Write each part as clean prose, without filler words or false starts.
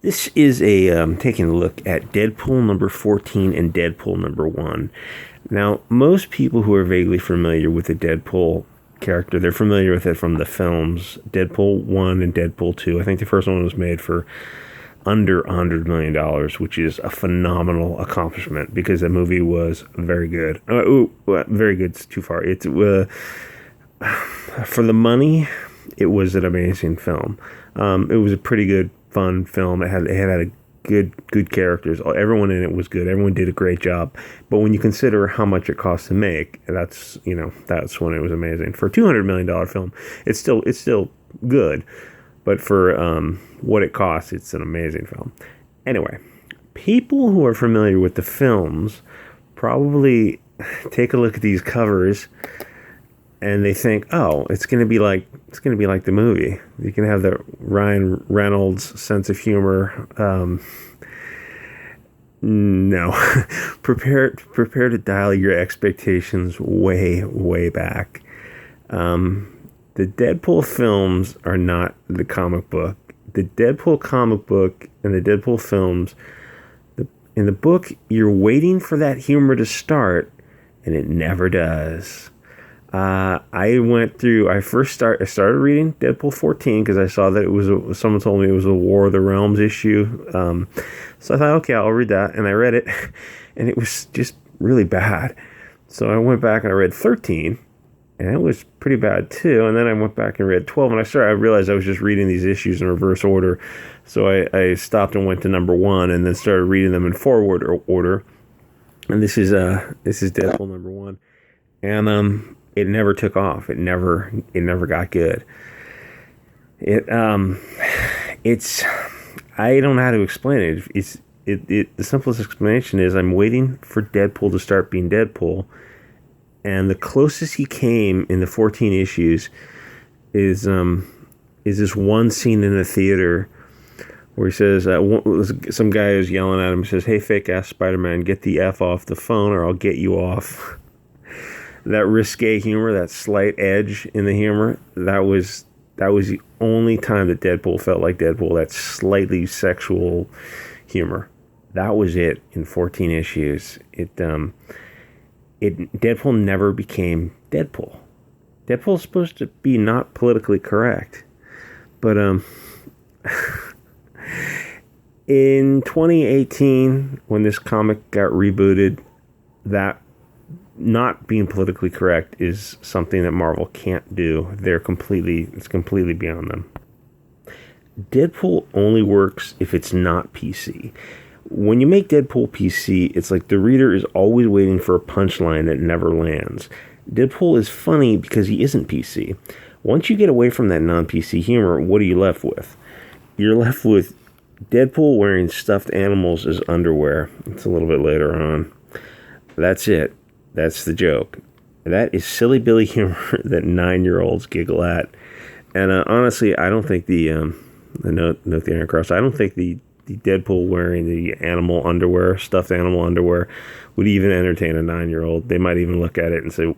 This is taking a look at Deadpool number 14 and Deadpool number 1. Now, most people who are vaguely familiar with the Deadpool character, they're familiar with it from the films Deadpool 1 and Deadpool 2. I think the first one was made for under $100 million, which is a phenomenal accomplishment because the movie was very good. Very good's too far. It's for the money, it was an amazing film. It was a pretty good, fun film. It had a good characters. Everyone in it was good. Everyone did a great job. But when you consider how much it cost to make, that's when it was amazing. For a $200 million film, it's still good. But for what it costs, it's an amazing film. Anyway, people who are familiar with the films probably take a look at these covers and they think, "Oh, it's going to be like the movie. You can have the Ryan Reynolds sense of humor." No, prepare to dial your expectations way back. The Deadpool films are not the comic book. The Deadpool comic book and the Deadpool films, in the book, you're waiting for that humor to start, and it never does. I started reading Deadpool 14 because I saw that someone told me it was a War of the Realms issue. So I thought, okay, I'll read that. And I read it, and it was just really bad. So I went back and I read 13, and it was pretty bad too. And then I went back and read 12, and I realized I was just reading these issues in reverse order. So I stopped and went to number 1, and then started reading them in forward order. And this is Deadpool number 1, and it never took off. It never got good. It's I don't know how to explain it. The simplest explanation is I'm waiting for Deadpool to start being Deadpool, and the closest he came in the 14 issues is this one scene in a theater where he says some guy is yelling at him. He says, "Hey, fake ass Spider-Man, get the F off the phone, or I'll get you off." That risque humor, that slight edge in the humor, that was the only time that Deadpool felt like Deadpool, that slightly sexual humor. That was it in 14 issues. Deadpool never became Deadpool. Deadpool's supposed to be not politically correct. But in 2018, when this comic got rebooted, that not being politically correct is something that Marvel can't do. It's completely beyond them. Deadpool only works if it's not PC. When you make Deadpool PC, it's like the reader is always waiting for a punchline that never lands. Deadpool is funny because he isn't PC. Once you get away from that non-PC humor, what are you left with? You're left with Deadpool wearing stuffed animals as underwear. It's a little bit later on. That's it. That's the joke. That is silly Billy humor that 9-year-olds giggle at. And honestly, I don't think the Anacross, I don't think the Deadpool wearing the animal underwear, stuffed animal underwear, would even entertain a 9-year-old. They might even look at it and say,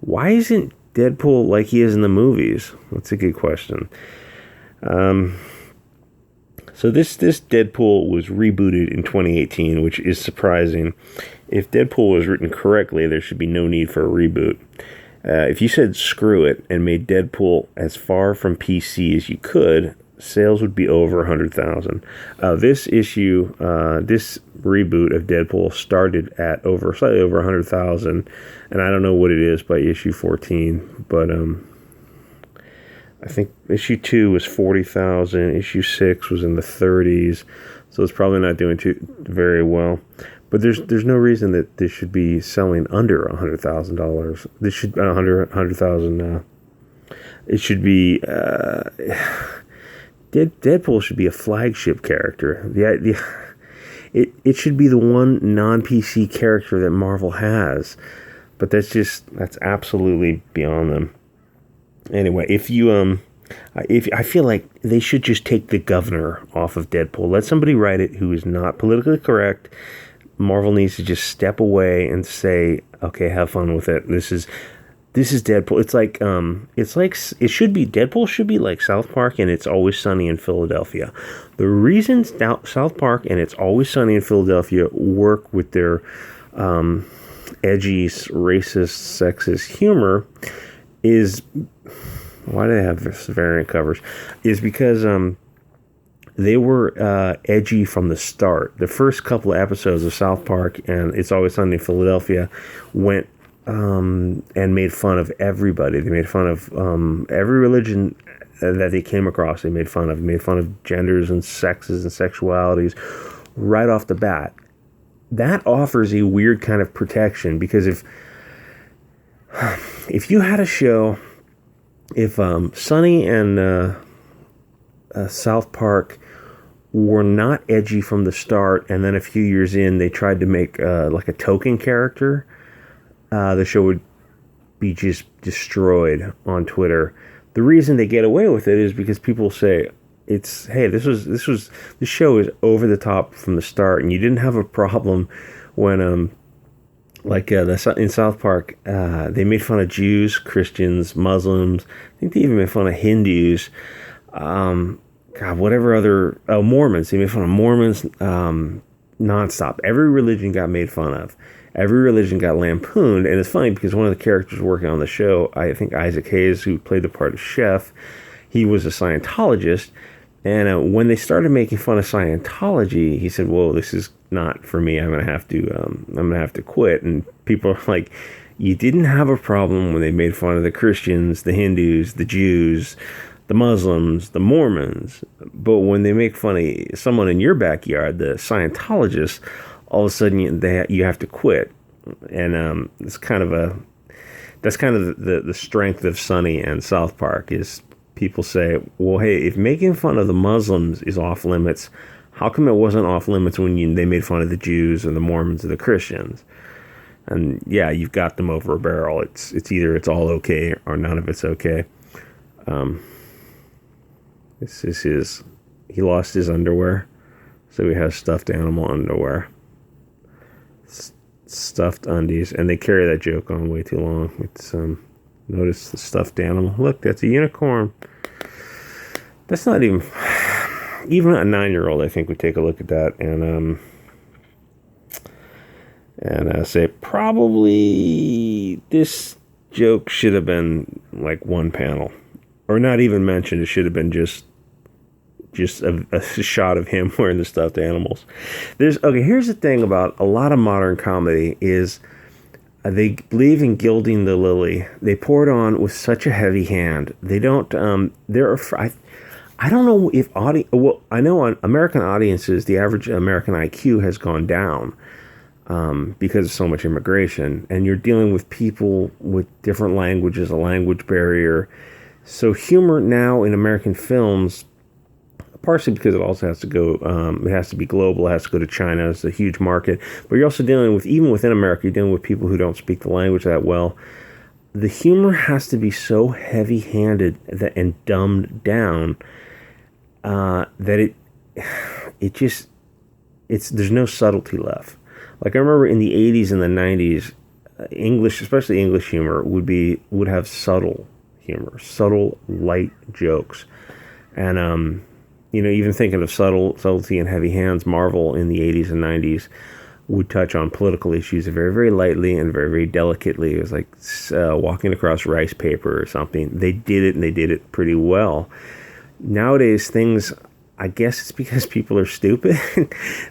"Why isn't Deadpool like he is in the movies?" That's a good question. So this Deadpool was rebooted in 2018, which is surprising. If Deadpool was written correctly, there should be no need for a reboot. If you said screw it and made Deadpool as far from PC as you could, sales would be over 100,000. This reboot of Deadpool started at slightly over 100,000, and I don't know what it is by issue 14, but I think issue 2 was 40,000, issue 6 was in the 30s, so it's probably not doing very well. But there's no reason that this should be selling under $100,000. This should under 100,000. It should be Deadpool should be a flagship character. It should be the one non-PC character that Marvel has, but that's absolutely beyond them. Anyway, if I feel like they should just take the governor off of Deadpool. Let somebody write it who is not politically correct. Marvel needs to just step away and say, "Okay, have fun with it. This is Deadpool. It should be Deadpool should be like South Park and It's Always Sunny in Philadelphia. The reason South Park and It's Always Sunny in Philadelphia work with their edgy, racist, sexist humor is why do they have this variant covers? Is because they were edgy from the start. The first couple of episodes of South Park and It's Always Sunny in Philadelphia went and made fun of everybody. They made fun of every religion that they came across. They made fun of genders and sexes and sexualities right off the bat. That offers a weird kind of protection because if you had a show, if Sunny and South Park were not edgy from the start, and then a few years in they tried to make like a token character, the show would be just destroyed on Twitter. The reason they get away with it is because people say this show is over the top from the start, and you didn't have a problem when in South Park they made fun of Jews, Christians, Muslims. I think they even made fun of Hindus. Whatever other Mormons. They made fun of Mormons nonstop. Every religion got made fun of. Every religion got lampooned, and it's funny because one of the characters working on the show, I think Isaac Hayes, who played the part of Chef, he was a Scientologist, and when they started making fun of Scientology, he said, "Whoa, this is not for me. I'm gonna have to quit." And people are like, "You didn't have a problem when they made fun of the Christians, the Hindus, the Jews, the Muslims, the Mormons, but when they make fun of someone in your backyard, the Scientologists, all of a sudden you have to quit." And that's kind of the strength of Sunny and South Park is people say, well, hey, if making fun of the Muslims is off limits, how come it wasn't off limits when they made fun of the Jews or the Mormons or the Christians? And yeah, you've got them over a barrel. It's either it's all okay or none of it's okay. This is he lost his underwear, so he has stuffed animal underwear. Stuffed undies, and they carry that joke on way too long. It's notice the stuffed animal. Look, that's a unicorn. That's not even a 9-year-old, I think, would take a look at that and say probably this joke should have been like one panel, or not even mentioned. It should have been just a shot of him wearing the stuffed animals. Here's the thing about a lot of modern comedy is they believe in gilding the lily. They pour it on with such a heavy hand. They don't. I don't know if I know on American audiences, the average American IQ has gone down because of so much immigration, and you're dealing with people with different languages, a language barrier. So humor now in American films, partially because it also has to go, it has to be global, it has to go to China, it's a huge market, but you're also dealing with, even within America, you're dealing with people who don't speak the language that well. The humor has to be so heavy-handed and dumbed down that there's no subtlety left. Like I remember in the 80s and the 90s, English, especially English humor, would have subtle humor, subtle, light jokes. And even thinking of subtlety and heavy hands, Marvel in the 80s and 90s would touch on political issues very, very lightly and very, very delicately. It was like walking across rice paper or something. They did it, and they did it pretty well. Nowadays, things, I guess it's because people are stupid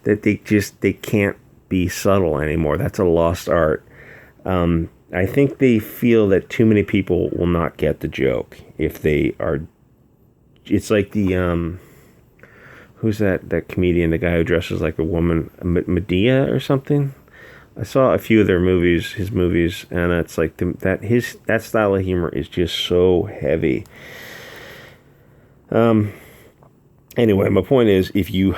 that they can't be subtle anymore. That's a lost art. I think they feel that too many people will not get the joke if they are. It's like the who's that comedian, the guy who dresses like a woman, Medea or something? I saw a few of his movies, and it's like that style of humor is just so heavy. Anyway, my point is, if you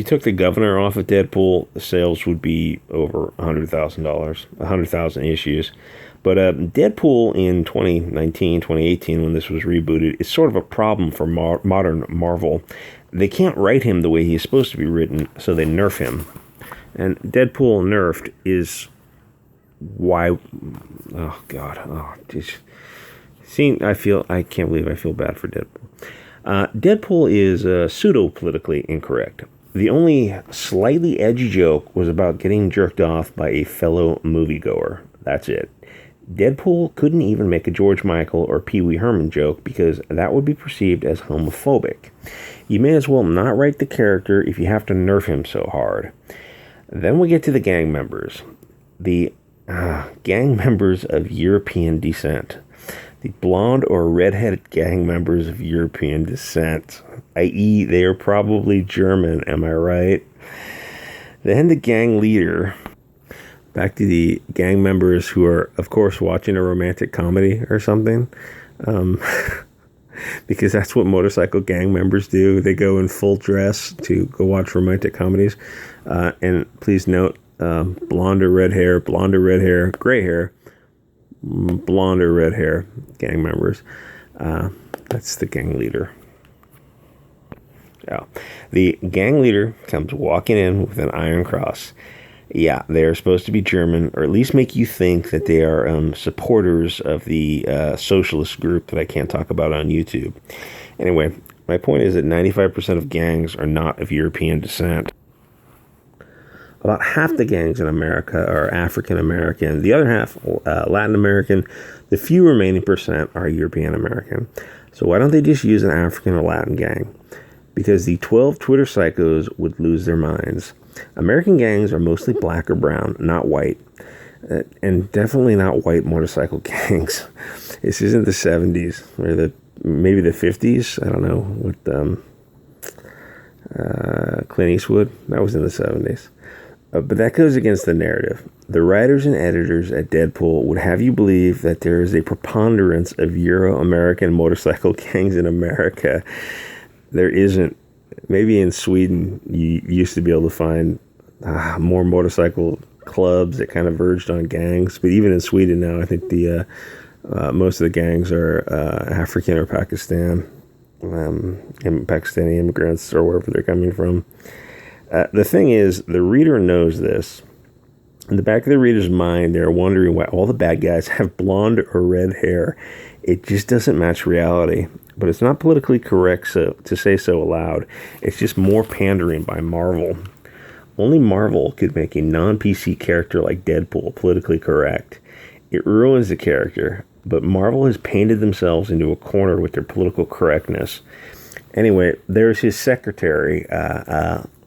took the governor off of Deadpool, the sales would be over $100,000, 100,000 issues. But Deadpool in 2019, 2018, when this was rebooted, is sort of a problem for modern Marvel. They can't write him the way he's supposed to be written, so they nerf him. And Deadpool nerfed is why? Oh God! Oh, just I can't believe I feel bad for Deadpool. Deadpool is pseudo politically incorrect. The only slightly edgy joke was about getting jerked off by a fellow moviegoer. That's it. Deadpool couldn't even make a George Michael or Pee Wee Herman joke because that would be perceived as homophobic. You may as well not write the character if you have to nerf him so hard. Then we get to the gang members. The gang members of European descent. The blonde or redheaded gang members of European descent, i.e., they are probably German, am I right? Then the gang leader. Back to the gang members who are, of course, watching a romantic comedy or something. Because that's what motorcycle gang members do. They go in full dress to go watch romantic comedies. And please note, blonde or red hair, gray hair, blonde or red hair gang members. That's the gang leader. Yeah. The gang leader comes walking in with an iron cross. Yeah, they are supposed to be German, or at least make you think that they are supporters of the socialist group that I can't talk about on YouTube. Anyway, my point is that 95% of gangs are not of European descent. About half the gangs in America are African American. The other half, Latin American. The few remaining percent are European American. So why don't they just use an African or Latin gang? Because the 12 Twitter psychos would lose their minds. American gangs are mostly black or brown, not white. And definitely not white motorcycle gangs. This isn't the 70s, or maybe the 50s. I don't know, with Clint Eastwood. That was in the 70s. But that goes against the narrative. The writers and editors at Deadpool would have you believe that there is a preponderance of Euro-American motorcycle gangs in America. There isn't. Maybe in Sweden you used to be able to find more motorcycle clubs that kind of verged on gangs. But even in Sweden now, I think the most of the gangs are African or Pakistani immigrants or wherever they're coming from. The thing is, the reader knows this. In the back of the reader's mind, they're wondering why all the bad guys have blonde or red hair. It just doesn't match reality. But it's not politically correct to say so aloud. It's just more pandering by Marvel. Only Marvel could make a non-PC character like Deadpool politically correct. It ruins the character, but Marvel has painted themselves into a corner with their political correctness. Anyway, there's his secretary,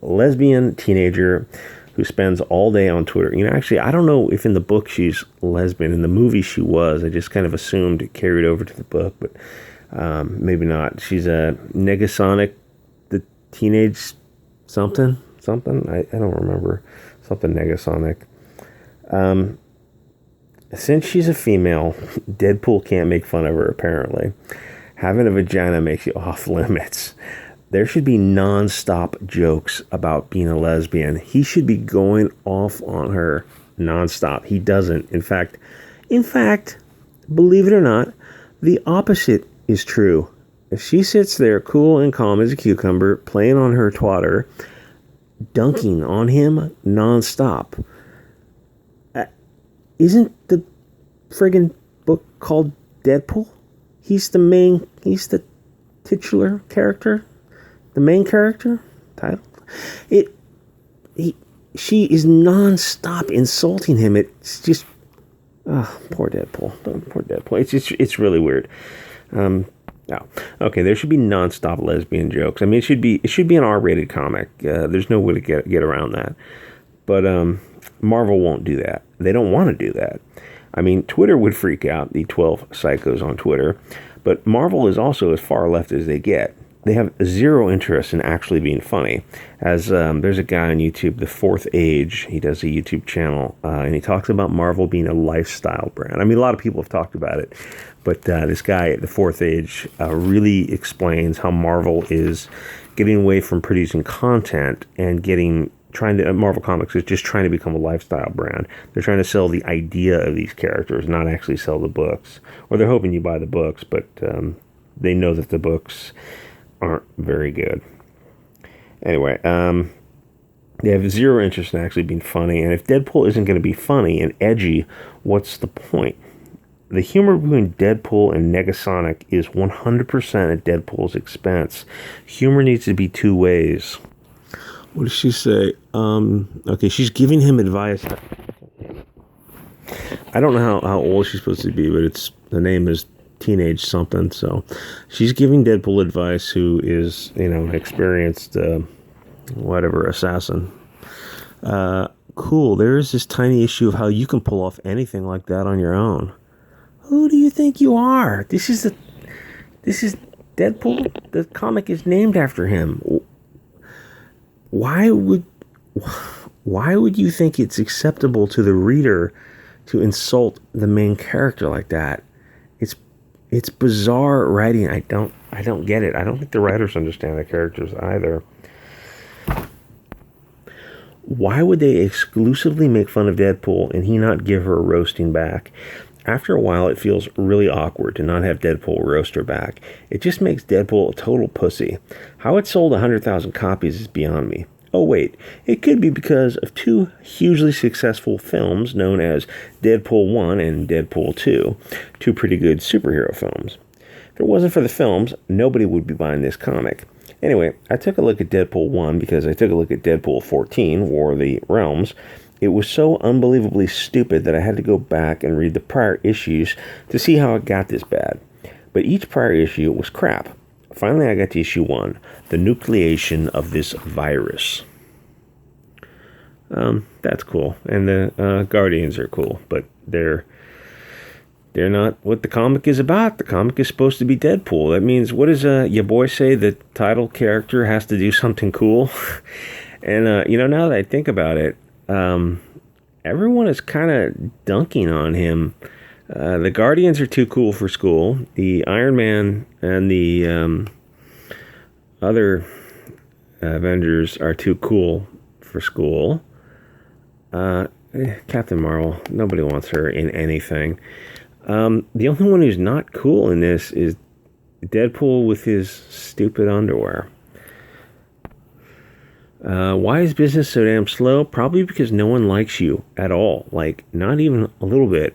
lesbian teenager who spends all day on Twitter. You know, actually, I don't know if in the book she's lesbian. In the movie she was. I just kind of assumed it carried over to the book, but maybe not. She's a Negasonic, the teenage something. I don't remember. Something Negasonic. Since she's a female, Deadpool can't make fun of her, apparently. Having a vagina makes you off limits. There should be non-stop jokes about being a lesbian. He should be going off on her non-stop. He doesn't. In fact, believe it or not, the opposite is true. If she sits there cool and calm as a cucumber, playing on her twatter, dunking on him non-stop, isn't the friggin' book called Deadpool? He's the titular character, the main character title. She is non-stop insulting him. It's just, poor Deadpool. It's really weird. No. Okay, there should be non-stop lesbian jokes. I mean, it should be an R-rated comic. There's no way to get around that. But Marvel won't do that. They don't want to do that. I mean, Twitter would freak out, the 12 psychos on Twitter. But Marvel is also as far left as they get. They have zero interest in actually being funny. As there's a guy on YouTube, The Fourth Age. He does a YouTube channel, and he talks about Marvel being a lifestyle brand. I mean, a lot of people have talked about it. But this guy at The Fourth Age really explains how Marvel is getting away from producing content and Marvel Comics is just trying to become a lifestyle brand. They're trying to sell the idea of these characters, not actually sell the books. Or they're hoping you buy the books, but they know that the books aren't very good. Anyway, They have zero interest in actually being funny, and if Deadpool isn't going to be funny and edgy, what's the point? The humor between Deadpool and Negasonic is 100% at Deadpool's expense. Humor needs to be two ways. What does she say? Okay, she's giving him advice. I don't know how old she's supposed to be, but the name is Teenage something. So she's giving Deadpool advice, who is, an experienced, assassin. Cool. There's this tiny issue of how you can pull off anything like that on your own. Who do you think you are? This is Deadpool. The comic is named after him. Why would you think it's acceptable to the reader to insult the main character like that? It's bizarre writing. I don't get it. I don't think the writers understand the characters either. Why would they exclusively make fun of Deadpool and he not give her a roasting back? After a while, it feels really awkward to not have Deadpool roast her back. It just makes Deadpool a total pussy. How it sold 100,000 copies is beyond me. Oh wait, it could be because of two hugely successful films known as Deadpool 1 and Deadpool 2, two pretty good superhero films. If it wasn't for the films, nobody would be buying this comic. Anyway, I took a look at Deadpool 1 because I took a look at Deadpool 14, War of the Realms. It was so unbelievably stupid that I had to go back and read the prior issues to see how it got this bad. But each prior issue was crap. Finally, I got to issue 1, the nucleation of this virus. That's cool. And the Guardians are cool, but they're not what the comic is about. The comic is supposed to be Deadpool. That means, what does your boy say? The title character has to do something cool. And, now that I think about it, everyone is kind of dunking on him. The Guardians are too cool for school. The Iron Man and the other Avengers are too cool for school. Captain Marvel, nobody wants her in anything. The only one who's not cool in this is Deadpool with his stupid underwear. Why is business so damn slow? Probably because no one likes you at all. Like, not even a little bit.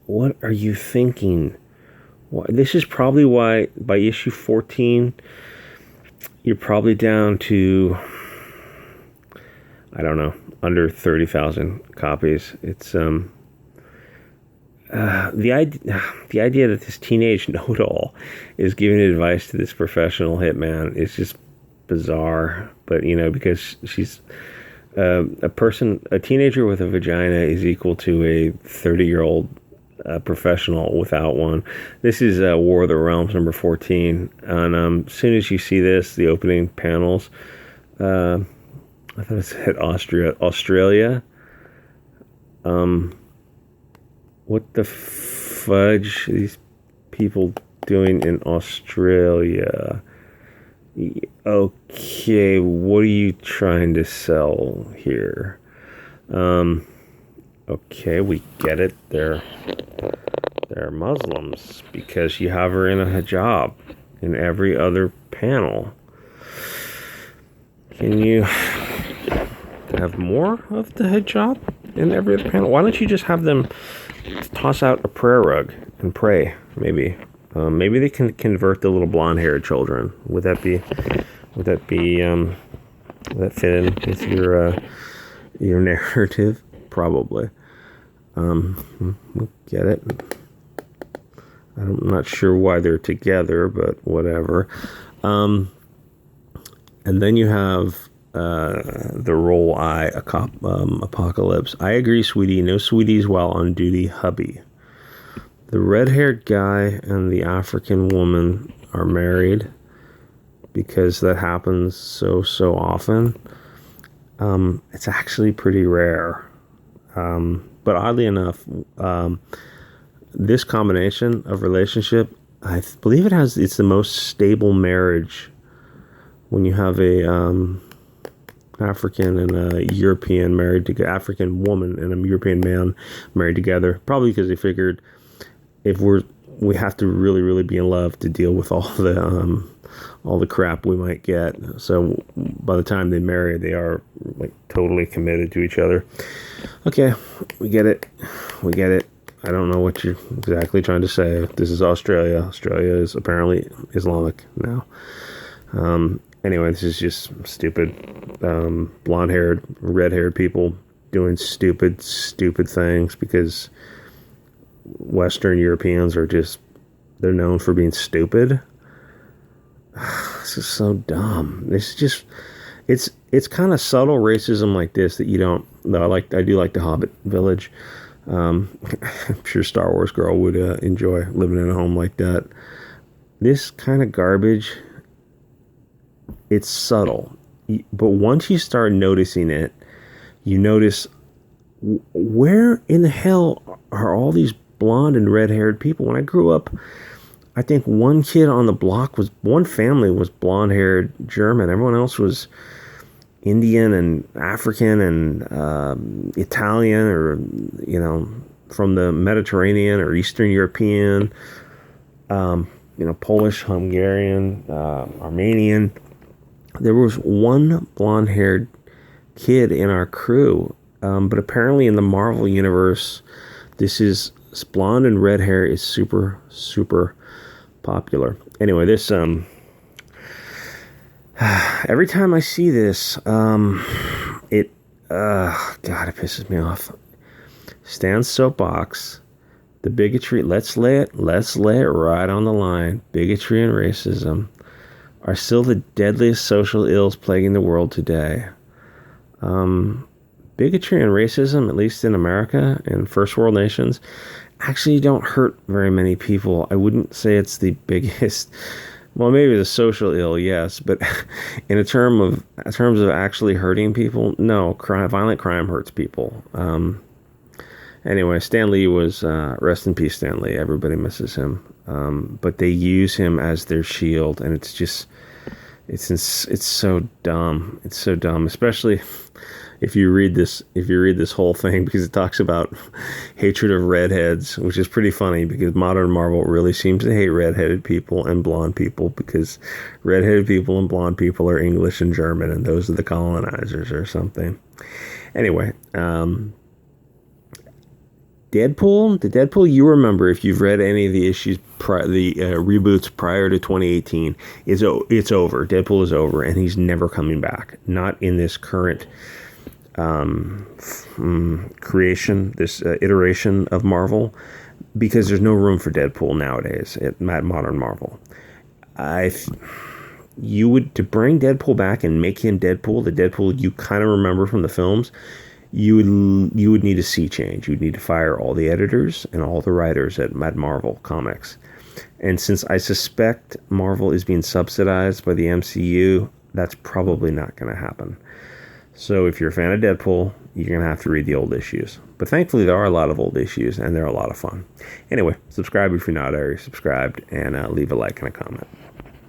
What are you thinking? This is probably why by issue 14, you're probably down to, I don't know, under 30,000 copies. It's, the idea that this teenage know-it-all is giving advice to this professional hitman is just bizarre. But, because she's a teenager with a vagina is equal to a 30-year-old professional without one. This is War of the Realms number 14. And as soon as you see this, the opening panels, I thought it said Australia. What the fudge are these people doing in Australia? Okay, what are you trying to sell here? Okay, we get it. They're Muslims because you have her in a hijab in every other panel. Can you have more of the hijab in every other panel? Why don't you just have them toss out a prayer rug and pray? Maybe they can convert the little blonde-haired children. Would that fit in with your narrative? Probably. Get it. I'm not sure why they're together, but whatever. And then you have the roll eye apocalypse. I agree, sweetie. No sweeties while on duty, hubby. The red-haired guy and the African woman are married because that happens so often. It's actually pretty rare. But oddly enough, this combination of relationship, I believe it's the most stable marriage when you have a African and a European married together, African woman and a European man married together. Probably because they figured we have to really, really be in love to deal with all all the crap we might get. So by the time they marry, they are like totally committed to each other. Okay, we get it. We get it. I don't know what you're exactly trying to say. This is Australia. Australia is apparently Islamic now. Anyway, this is just stupid. Blonde-haired, red-haired people doing stupid things because Western Europeans are just, they're known for being stupid. This is so dumb. This is just, it's kind of subtle racism like this that you don't, though I do like the Hobbit village. I'm sure Star Wars girl would enjoy living in a home like that. This kind of garbage, it's subtle. But once you start noticing it, you notice, where in the hell are all these blonde and red-haired people? When I grew up, I think one family was blonde-haired German. Everyone else was Indian and African and Italian, or from the Mediterranean or Eastern European, Polish, Hungarian, Armenian. There was one blonde-haired kid in our crew, but apparently in the Marvel universe, this blonde and red hair is super popular. Anyway, this every time I see this, God, it pisses me off. Stan's soapbox, the bigotry. Let's lay it right on the line. Bigotry and racism are still the deadliest social ills plaguing the world today. Bigotry and racism, at least in America and first world nations, actually don't hurt very many people. I wouldn't say it's the biggest. Well, maybe the social ill, yes, but in terms of actually hurting people, no. Violent crime hurts people. Anyway, Stan Lee was rest in peace, Stan Lee. Everybody misses him, but they use him as their shield, and it's so dumb. It's so dumb, especially if you read this whole thing, because it talks about hatred of redheads, which is pretty funny because modern Marvel really seems to hate redheaded people and blonde people, because redheaded people and blonde people are English and German, and those are the colonizers or something. Anyway, Deadpool, the Deadpool you remember, if you've read any of the issues, the reboots prior to 2018, it's over. Deadpool is over, and he's never coming back. Not in this current creation, this iteration of Marvel, because there's no room for Deadpool nowadays at modern Marvel. To bring Deadpool back and make him Deadpool, the Deadpool you kind of remember from the films, you would need a sea change. You would need to fire all the editors and all the writers at Marvel Comics. And since I suspect Marvel is being subsidized by the MCU, that's probably not going to happen. So if you're a fan of Deadpool, you're going to have to read the old issues. But thankfully, there are a lot of old issues, and they're a lot of fun. Anyway, subscribe if you're not already subscribed, and leave a like and a comment.